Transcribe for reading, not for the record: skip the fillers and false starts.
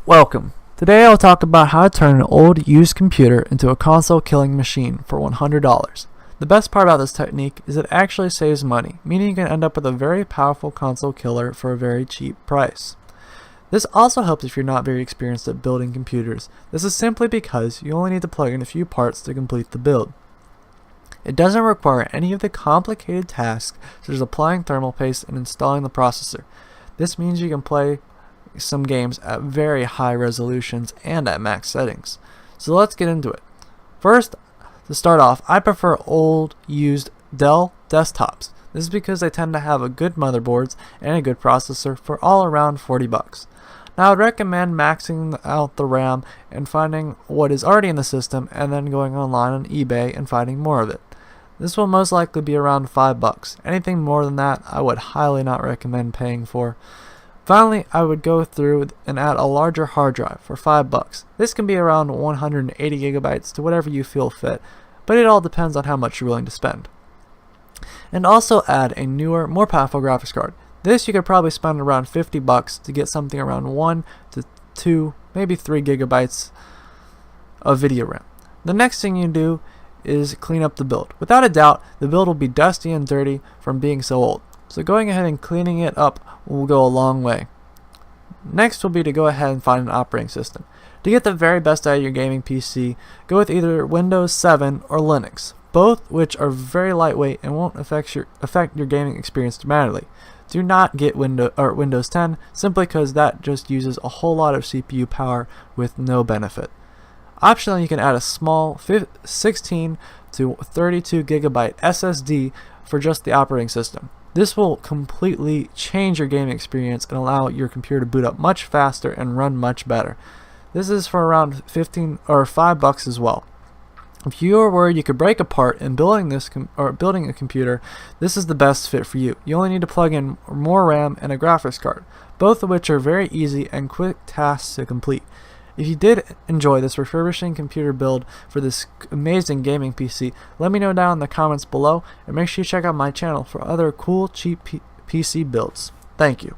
Welcome. Today I'll talk about how to turn an old used computer into a console killing machine for $100. The best part about this technique is it actually saves money, meaning you can end up with a very powerful console killer for a very cheap price. This also helps if you're not very experienced at building computers. This is simply because you only need to plug in a few parts to complete the build. It doesn't require any of the complicated tasks such as applying thermal paste and installing the processor. This means you can play some games at very high resolutions and at max settings. So let's get into it. First, to start off, I prefer old used Dell desktops. This is because they tend to have a good motherboards and a good processor for all around $40. Now I'd recommend maxing out the RAM and finding what is already in the system and then going online on eBay and finding more of it. This will most likely be around $5. Anything more than that I would highly not recommend paying for. Finally, I would go through and add a larger hard drive for $5. This can be around 180 gigabytes to whatever you feel fit, but it all depends on how much you're willing to spend. And also add a newer, more powerful graphics card. This you could probably spend around $50 to get something around 1 to 2, maybe 3 gigabytes of video RAM. The next thing you do is clean up the build. Without a doubt, the build will be dusty and dirty from being so old. So going ahead and cleaning it up will go a long way. Next will be to go ahead and find an operating system. To get the very best out of your gaming PC, go with either Windows 7 or Linux, both which are very lightweight and won't affect your gaming experience dramatically. Do not get Windows 10 simply because that just uses a whole lot of CPU power with no benefit. Optionally, you can add a small 16 to 32 gigabyte SSD for just the operating system. This will completely change your gaming experience and allow your computer to boot up much faster and run much better. This is for around $5 as well. If you are worried you could break apart in building a computer, this is the best fit for you. You only need to plug in more RAM and a graphics card, both of which are very easy and quick tasks to complete. If you did enjoy this refurbishing computer build for this amazing gaming PC, let me know down in the comments below, and make sure you check out my channel for other cool cheap PC builds. Thank you.